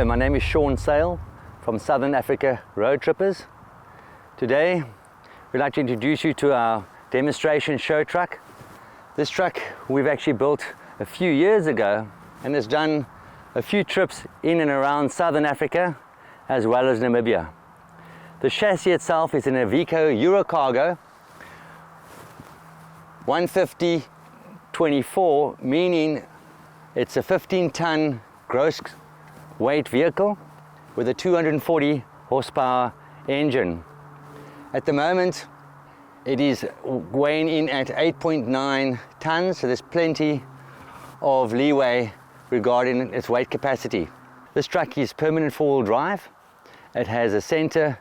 Hello, my name is Shaun Sale from Southern Africa Roadtrippers. Today we'd like to introduce you to our demonstration show truck. This truck we've actually built a few years ago and has done a few trips in and around Southern Africa as well as Namibia. The chassis itself is an IVECO EuroCargo 150/24, meaning it's a 15-ton gross weight vehicle with a 240 horsepower engine. At the moment it is weighing in at 8.9 tons, so there's plenty of leeway regarding its weight capacity. This truck is permanent four-wheel drive. It has a center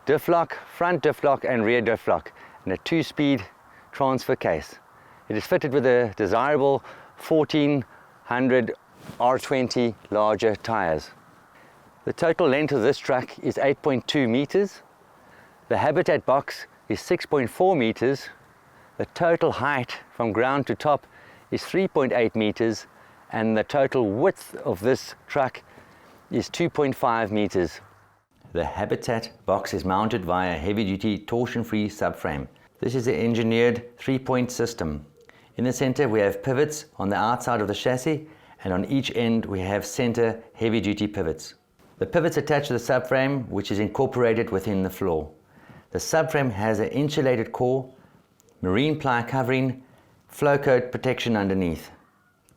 diff lock, front diff lock and rear diff lock, and a 2-speed transfer case. It is fitted with a desirable 1400 R20 larger tires. The total length of this truck is 8.2 meters. The habitat box is 6.4 meters. The total height from ground to top is 3.8 meters, and the total width of this truck is 2.5 meters. The habitat box is mounted via heavy-duty torsion-free subframe. This is an engineered 3-point system. In the center we have pivots on the outside of the chassis, and on each end we have center heavy-duty pivots. The pivots attach to the subframe, which is incorporated within the floor. The subframe has an insulated core, marine ply covering, flow coat protection underneath.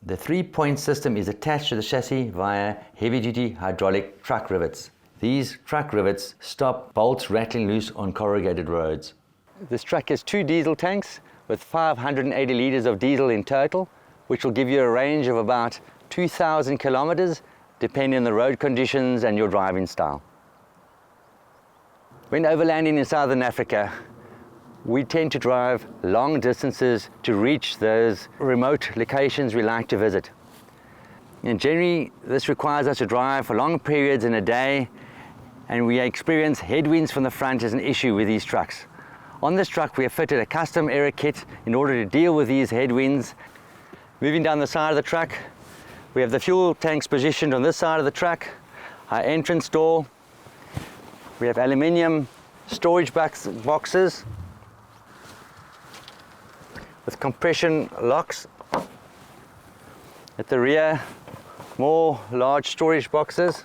The 3-point system is attached to the chassis via heavy-duty hydraulic truck rivets. These truck rivets stop bolts rattling loose on corrugated roads. This truck has 2 diesel tanks with 580 litres of diesel in total, which will give you a range of about 2,000 kilometers depending on the road conditions and your driving style. When overlanding in Southern Africa, we tend to drive long distances to reach those remote locations we like to visit. And generally, this requires us to drive for long periods in a day, and we experience headwinds from the front as an issue with these trucks. On this truck we have fitted a custom aero kit in order to deal with these headwinds. Moving down the side of the truck, we have the fuel tanks positioned on this side of the truck, our entrance door. We have aluminium storage boxes with compression locks. At the rear, more large storage boxes.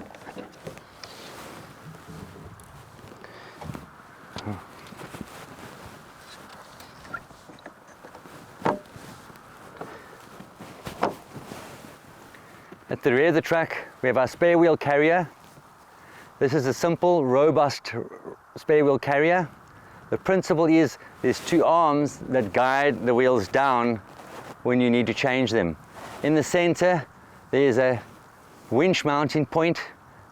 At the rear of the truck, we have our spare wheel carrier. This is a simple, robust spare wheel carrier. The principle is there's 2 arms that guide the wheels down when you need to change them. In the center, there's a winch mounting point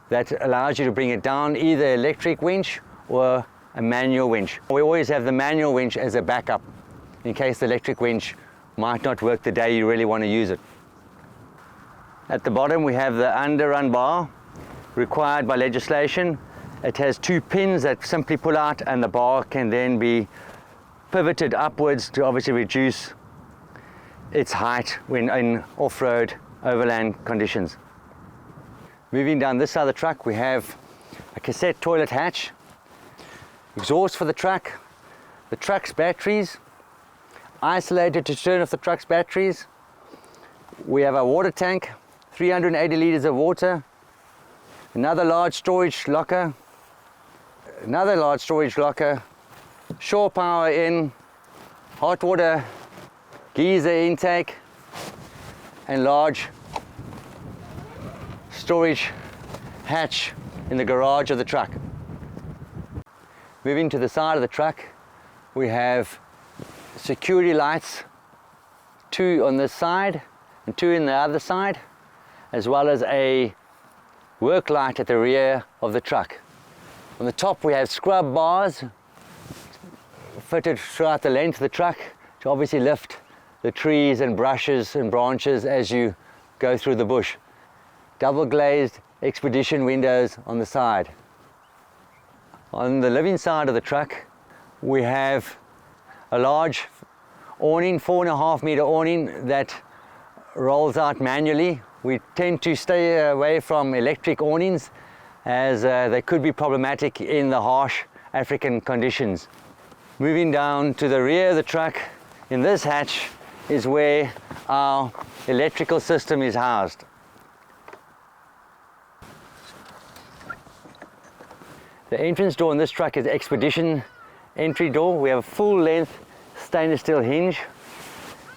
that allows you to bring it down, either electric winch or a manual winch. We always have the manual winch as a backup in case the electric winch might not work the day you really want to use it. At the bottom we have the underrun bar, required by legislation. It has 2 pins that simply pull out, and the bar can then be pivoted upwards to obviously reduce its height when in off-road overland conditions. Moving down this side of the truck, we have a cassette toilet hatch, exhaust for the truck's batteries, isolated to turn off the truck's batteries. We have a water tank, 380 litres of water, another large storage locker, shore power in, hot water geyser intake, and large storage hatch in the garage of the truck. Moving to the side of the truck, we have security lights, 2 on this side and 2 in the other side, as well as a work light at the rear of the truck. On the top we have scrub bars fitted throughout the length of the truck to obviously lift the trees and brushes and branches as you go through the bush. Double glazed expedition windows on the side. On the living side of the truck we have a large awning, 4.5 meter awning that rolls out manually We tend to stay away from electric awnings as they could be problematic in the harsh African conditions. Moving down to the rear of the truck, in this hatch is where our electrical system is housed. The entrance door in this truck is Expedition entry door. We have a full length stainless steel hinge.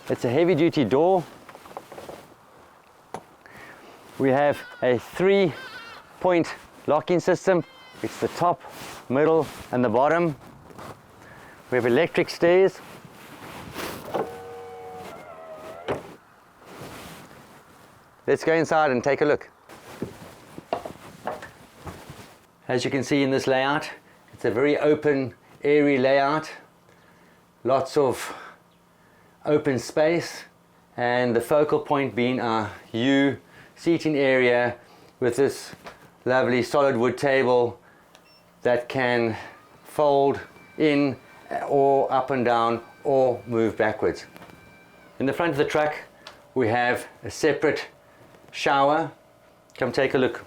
It's a heavy duty door. We have a 3-point locking system. It's the top, middle and the bottom. We have electric stairs. Let's go inside and take a look. As you can see in this layout, it's a very open, airy layout. Lots of open space, and the focal point being our U seating area with this lovely solid wood table that can fold in or up and down or move backwards. In the front of the truck we have a separate shower. Come take a look.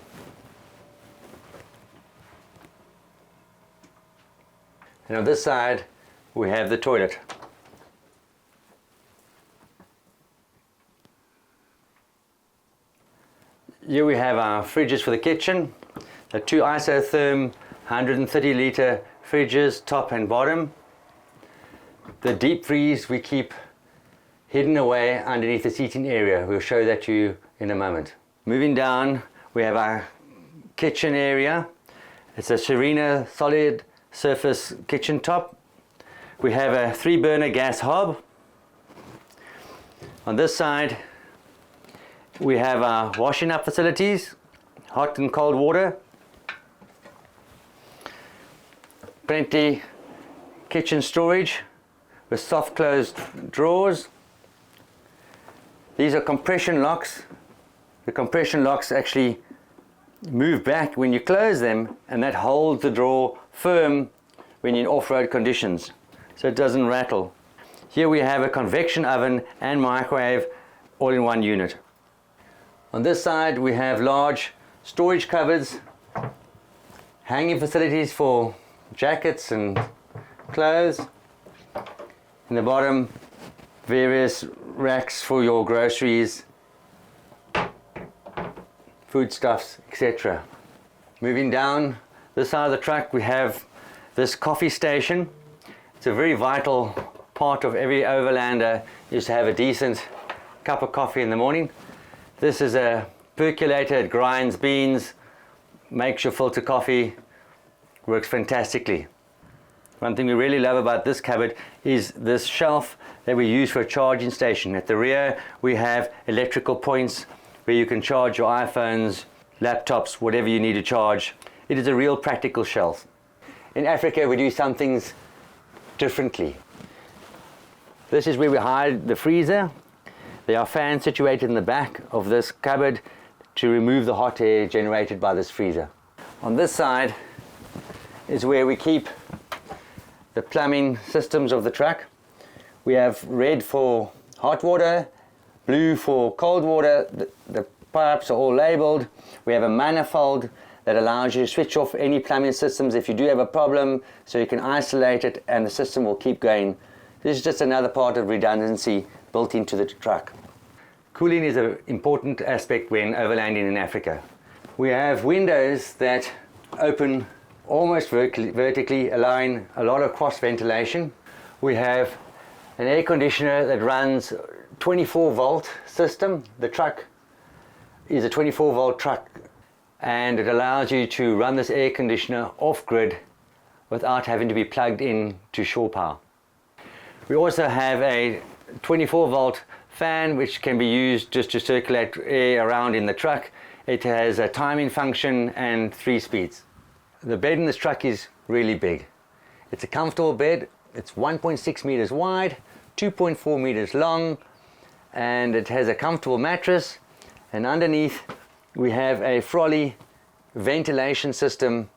And on this side we have the toilet. Here we have our fridges for the kitchen. The 2 isotherm 130 litre fridges, top and bottom. The deep freeze we keep hidden away underneath the seating area. We'll show that to you in a moment. Moving down, we have our kitchen area. It's a Serena solid surface kitchen top. We have a 3-burner gas hob. On this side we have our washing up facilities, hot and cold water, plenty kitchen storage with soft closed drawers. These are compression locks. The compression locks actually move back when you close them, and that holds the drawer firm when you're in off-road conditions, so it doesn't rattle. Here we have a convection oven and microwave all in one unit. On this side we have large storage cupboards, hanging facilities for jackets and clothes. In the bottom, various racks for your groceries, foodstuffs, etc. Moving down this side of the truck we have this coffee station. It's a very vital part of every overlander, is to have a decent cup of coffee in the morning. This is a percolator, it grinds beans, makes your filter coffee, works fantastically. One thing we really love about this cupboard is this shelf that we use for a charging station. At the rear we have electrical points where you can charge your iPhones, laptops, whatever you need to charge. It is a real practical shelf. In Africa we do some things differently. This is where we hide the freezer. There are fans situated in the back of this cupboard to remove the hot air generated by this freezer. On this side is where we keep the plumbing systems of the truck. We have red for hot water, blue for cold water. The pipes are all labeled. We have a manifold that allows you to switch off any plumbing systems if you do have a problem, so you can isolate it and the system will keep going. This is just another part of redundancy built into the truck. Cooling is an important aspect when overlanding in Africa. We have windows that open almost vertically, allowing a lot of cross ventilation. We have an air conditioner that runs 24 volt system. The truck is a 24 volt truck, and it allows you to run this air conditioner off grid without having to be plugged in to shore power. We also have a 24 volt fan which can be used just to circulate air around in the truck. It has a timing function and 3 speeds. The bed in this truck is really big. It's a comfortable bed. It's 1.6 meters wide, 2.4 meters long, and it has a comfortable mattress. And underneath we have a Frolly ventilation system.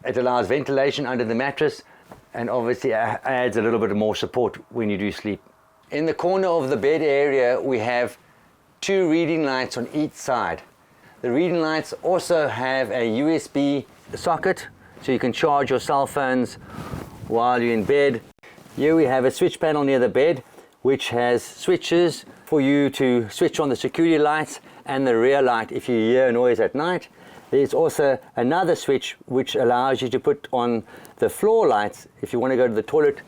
It allows ventilation under the mattress and obviously adds a little bit more support when you do sleep. In the corner of the bed area we have 2 reading lights on each side. The reading lights also have a USB socket, so you can charge your cell phones while you're in bed. Here we have a switch panel near the bed, which has switches for you to switch on the security lights and the rear light if you hear a noise at night. There's also another switch which allows you to put on the floor lights if you want to go to the toilet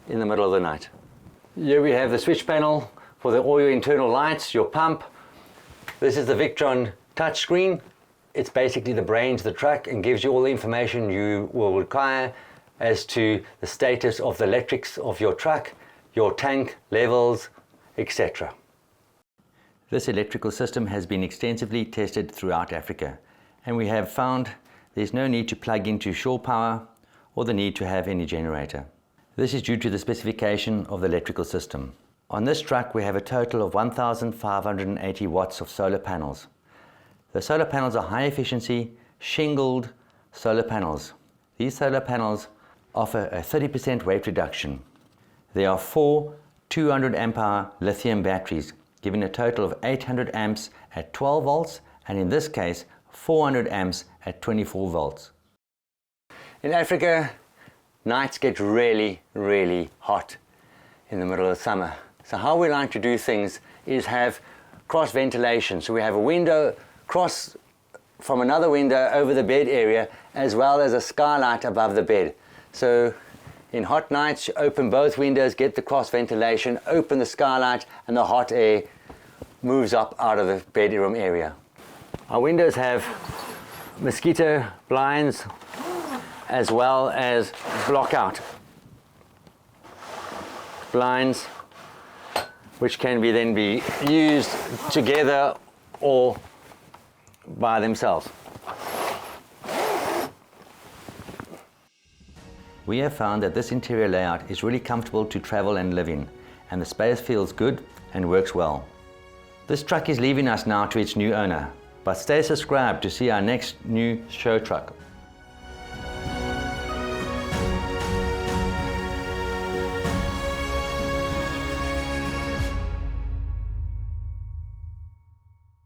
in the middle of the night. Here we have the switch panel for all your internal lights, your pump. This is the Victron touchscreen. It's basically the brains of the truck and gives you all the information you will require as to the status of the electrics of your truck, your tank levels, etc. This electrical system has been extensively tested throughout Africa, and we have found there's no need to plug into shore power or the need to have any generator. This is due to the specification of the electrical system. On this truck we have a total of 1,580 watts of solar panels. The solar panels are high efficiency, shingled solar panels. These solar panels offer a 30% weight reduction. There are 4 200 amp hour lithium batteries, giving a total of 800 amps at 12 volts, and in this case 400 amps at 24 volts. In Africa, nights get really, really hot in the middle of the summer. So how we like to do things is have cross ventilation. So we have a window cross from another window over the bed area, as well as a skylight above the bed. So in hot nights, you open both windows, get the cross ventilation, open the skylight, and the hot air moves up out of the bedroom area. Our windows have mosquito blinds as well as block-out blinds, which can then be used together or by themselves. We have found that this interior layout is really comfortable to travel and live in, and the space feels good and works well. This truck is leaving us now to its new owner, but stay subscribed to see our next new show truck.